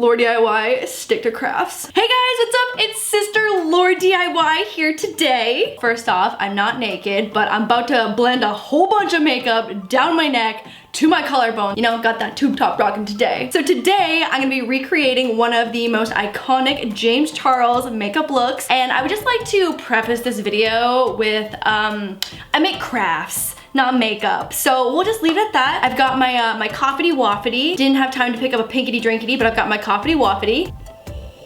laurDIY, stick to crafts. Hey guys, what's up? It's sister laurDIY here today. First off, I'm not naked, but I'm about to blend a whole bunch of makeup down my neck to my collarbone. You know, got that tube top rocking today. So today, I'm gonna be recreating one of the most iconic James Charles makeup looks. And I would just like to preface this video with, I make crafts, not makeup. So we'll just leave it at that. I've got my my coffee waffity. Didn't have time to pick up a pinkity drinkity, but I've got my coffee waffity,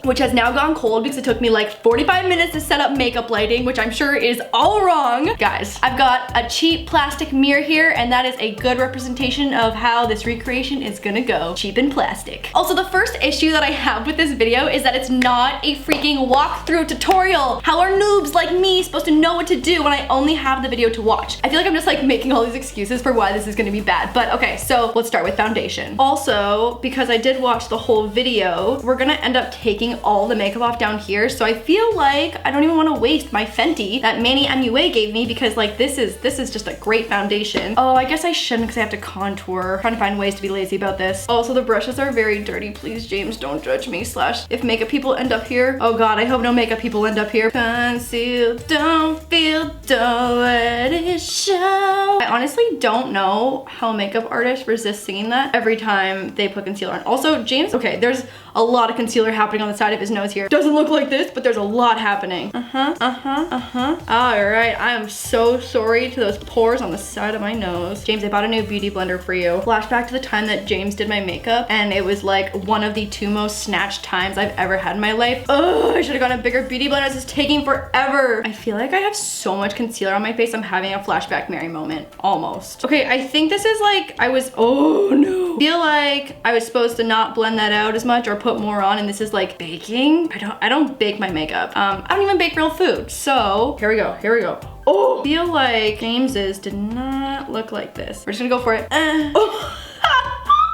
which has now gone cold because it took me like 45 minutes to set up makeup lighting, which I'm sure is all wrong. Guys, I've got a cheap plastic mirror here, and that is a good representation of how this recreation is gonna go. Cheap and plastic. Also, the first issue that I have with this video is that it's not a freaking walkthrough tutorial. How are noobs like me supposed to know what to do when I only have the video to watch? I feel like I'm just like making all these excuses for why this is gonna be bad. But okay, so let's start with foundation. Also, because I did watch the whole video, we're gonna end up taking all the makeup off down here, so I feel like I don't even want to waste my Fenty that Manny MUA gave me, because like this is just a great foundation. Oh, I guess I shouldn't because I have to contour. Trying to find ways to be lazy about this. Also, the brushes are very dirty. Please, James, don't judge me. Slash, if makeup people end up here, oh god, I hope no makeup people end up here. Conceal, don't feel, don't let it show. I honestly don't know how makeup artists resist singing that every time they put concealer on. Also, James, okay, there's a lot of concealer happening on the side of his nose here. Doesn't look like this, but there's a lot happening. All right, I am so sorry to those pores on the side of my nose. James, I bought a new beauty blender for you. Flashback to the time that James did my makeup, and it was like one of the 2 most snatched times I've ever had in my life. Oh, I should have gotten a bigger beauty blender. This is taking forever. I feel like I have so much concealer on my face. I'm having a flashback Mary moment, almost. Okay, I think this is like, oh no. I feel like I was supposed to not blend that out as much or put more on, and this is like baking. I don't bake my makeup. I don't even bake real food. So here we go. Oh, I feel like James's did not look like this. We're just gonna go for it. Oh.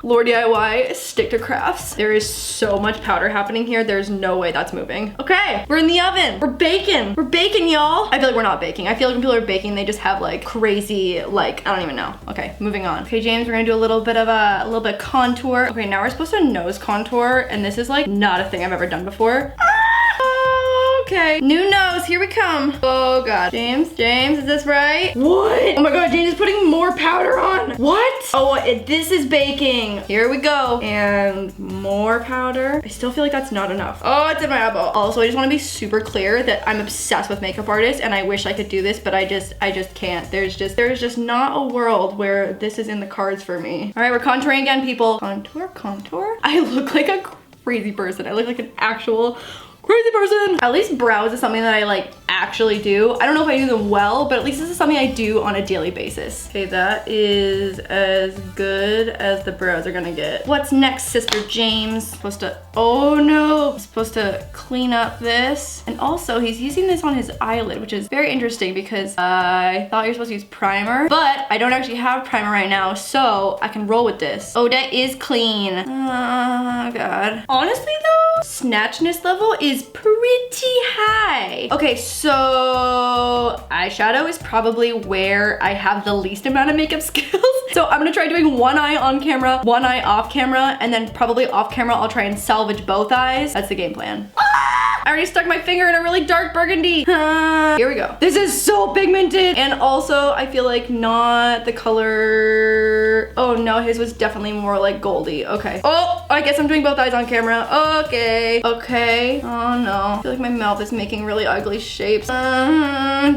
laurDIY, stick to crafts. There is so much powder happening here. There's no way that's moving. Okay, we're in the oven. We're baking. We're baking, y'all. I feel like we're not baking. I feel like when people are baking, they just have like crazy, like, I don't even know. Okay, moving on. Okay, James, we're gonna do a little bit of contour. Okay, now we're supposed to nose contour, and this is like not a thing I've ever done before. Okay, new nose, here we come. Oh god. James, is this right? What? Oh my god, James is putting more powder on. What? Oh, this is baking. Here we go. And more powder. I still feel like that's not enough. Oh, it's in my elbow. Also, I just want to be super clear that I'm obsessed with makeup artists, and I wish I could do this, but I just can't. There's just not a world where this is in the cards for me. All right, we're contouring again, people. Contour. I look like a crazy person. I look like an actual crazy person. At least brows is something that I like actually do. I don't know if I do them well, but at least this is something I do on a daily basis. Okay, that is as good as the brows are gonna get. What's next, Sister James? Oh no, I'm supposed to clean up this. And also he's using this on his eyelid, which is very interesting because I thought you're supposed to use primer, but I don't actually have primer right now, so I can roll with this. Oh, that is clean. Oh god. Honestly though, snatchness level is pretty high. Okay, so eyeshadow is probably where I have the least amount of makeup skills. So I'm gonna try doing one eye on camera, one eye off camera, and then probably off camera I'll try and salvage both eyes. That's the game plan. I already stuck my finger in a really dark burgundy. Here we go. This is so pigmented. And also I feel like not the color. Oh no, his was definitely more like goldy. Okay. Oh, I guess I'm doing both eyes on camera. Okay. Okay. Oh no. I feel like my mouth is making really ugly shapes.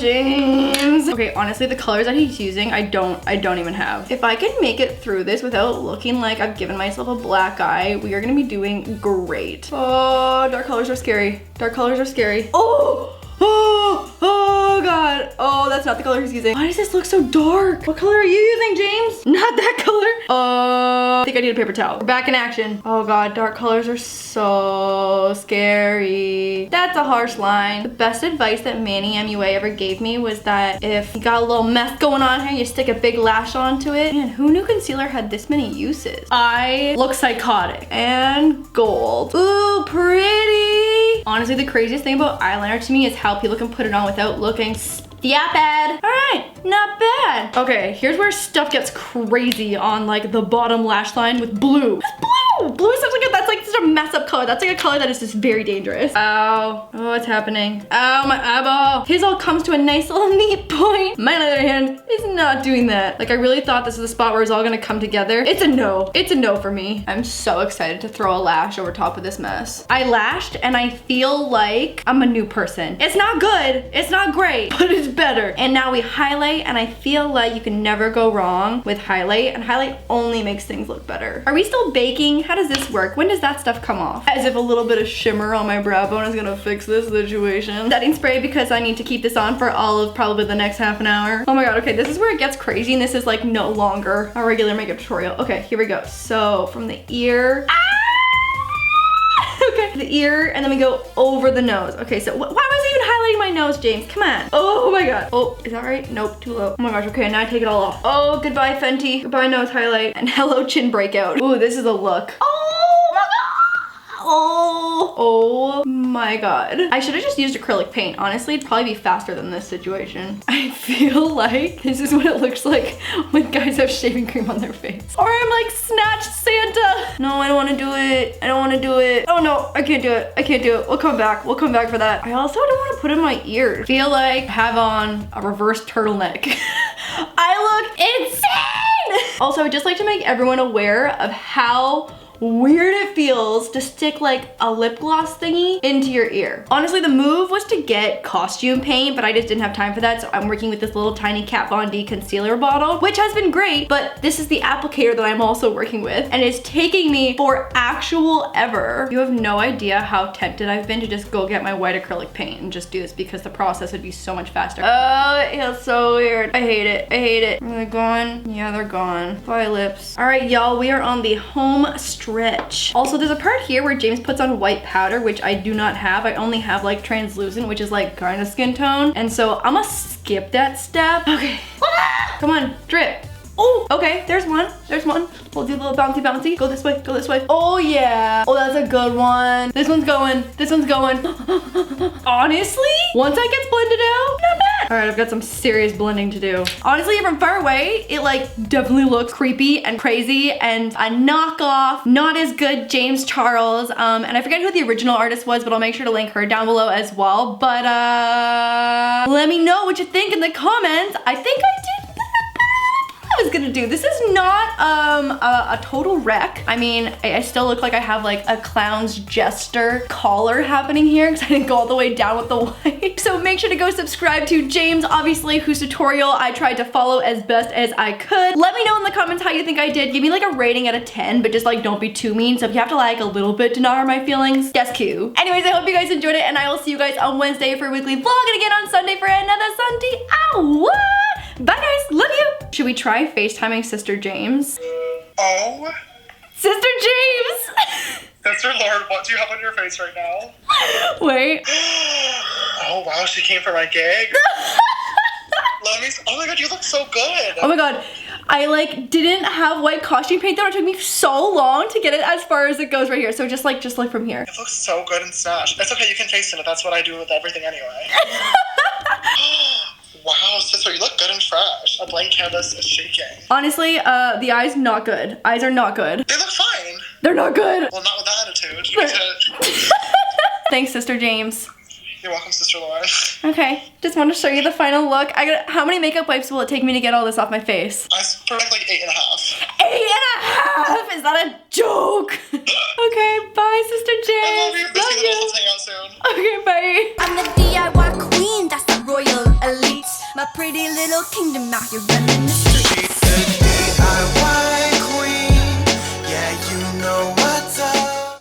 James. Okay, honestly, the colors that he's using, I don't even have. If I can make it through this without looking like I've given myself a black eye, we are gonna be doing great. Oh, dark colors are scary. Dark colors are scary. Oh! Oh god. Oh, that's not the color he's using. Why does this look so dark? What color are you using, James? Not that color. I think I need a paper towel. We're back in action. Oh god, dark colors are so scary. That's a harsh line. The best advice that Manny MUA ever gave me was that if you got a little mess going on here, you stick a big lash onto it. Man, who knew concealer had this many uses? I look psychotic. And gold. Ooh, pretty. Honestly, the craziest thing about eyeliner to me is how people can put it on without looking stupid. All right, not bad. Okay, here's where stuff gets crazy on like the bottom lash line with blue. It's blue. Blue is such like that's like like such a mess up color. That's like a color that is just very dangerous. Ow. Oh, what's happening? Ow, my eyeball. His all comes to a nice little neat point. Mine, on the other hand, is not doing that. Like, I really thought this is the spot where it's all gonna come together. It's a no. It's a no for me. I'm so excited to throw a lash over top of this mess. I lashed and I feel like I'm a new person. It's not good. It's not great, but it's better. And now we highlight, and I feel like you can never go wrong with highlight, and highlight only makes things look better. Are we still baking? How does this work? When does that stuff come off? As if a little bit of shimmer on my brow bone is gonna fix this situation. Setting spray because I need to keep this on for all of probably the next half an hour. Oh my god, okay, this is where it gets crazy, and this is like no longer a regular makeup tutorial. Okay, here we go. So from the ear, okay, the ear, and then we go over the nose. Okay, so why was I even highlighting my nose, James? Come on. Oh my god. Oh, is that right? Nope, too low. Oh my gosh, okay, now I take it all off. Oh, goodbye Fenty. Goodbye nose highlight. And hello chin breakout. Ooh, this is a look. Oh my god. Oh my god. I should have just used acrylic paint. Honestly, it'd probably be faster than this situation. I feel like this is what it looks like when guys have shaving cream on their face. Or I'm like snatched Santa. No, I don't want to do it. I don't want to do it. Oh no, I can't do it. I can't do it. We'll come back. We'll come back for that. I also don't want to put in my ears. Feel like I have on a reverse turtleneck. I look insane. Also, I would just like to make everyone aware of how weird it feels to stick like a lip gloss thingy into your ear. Honestly, the move was to get costume paint, but I just didn't have time for that, so I'm working with this little tiny Kat Von D concealer bottle, which has been great, but this is the applicator that I'm also working with, and it's taking me for actual ever. You have no idea how tempted I've been to just go get my white acrylic paint and just do this because the process would be so much faster. Oh, it feels so weird. I hate it. I hate it. Are they gone? Yeah, they're gone. Bye, lips. All right, y'all, we are on the home stretch. Also, there's a part here where James puts on white powder, which I do not have. I only have like translucent, which is like kind of skin tone. And so I'm gonna skip that step. Okay. Come on, drip. Oh, okay, there's one. There's one. We'll do a little bouncy bouncy. Go this way, go this way. Oh yeah. Oh, that's a good one. This one's going. This one's going. Honestly, once that gets blended out, not bad. All right, I've got some serious blending to do. Honestly, from far away, it like definitely looks creepy and crazy and a knockoff, not as good James Charles. And I forget who the original artist was, but I'll make sure to link her down below as well. But let me know what you think in the comments. I think I did I was gonna do. This is not a total wreck. I mean, I still look like I have like a clown's jester collar happening here because I didn't go all the way down with the white. So make sure to go subscribe to James, obviously, whose tutorial I tried to follow as best as I could. Let me know in the comments how you think I did. Give me like a rating out of 10, but just like don't be too mean. So if you have to like a little bit to not hurt my feelings, that's cute. Anyways, I hope you guys enjoyed it, and I will see you guys on Wednesday for a weekly vlog, and again on Sunday for another Sunday. Ow! Bye guys, love you. Should we try FaceTiming Sister James? Oh. Sister James! Sister Lord, what do you have on your face right now? Wait. Oh wow, she came for my gig. Let me, oh my god, you look so good. Oh my god. I like didn't have white costume paint though. It took me so long to get it as far as it goes right here. So just like from here. It looks so good and snatched. It's okay, you can face it. That's what I do with everything anyway. Wow, sister, you look good and fresh. A blank canvas is shaking. Honestly, the eyes not good. Eyes are not good. They look fine. They're not good. Well, not with that attitude. You need to... Thanks, Sister James. You're welcome, Sister Lauren. Okay, just want to show you the final look. How many makeup wipes will it take me to get all this off my face? I spent like 8.5. 8.5? Is that a joke? Okay, bye, Sister James. I love you. Let's see the Let's hang out soon. Okay, bye. I'm the DIY queen, that's the royal elite. My pretty little kingdom out here running the streets.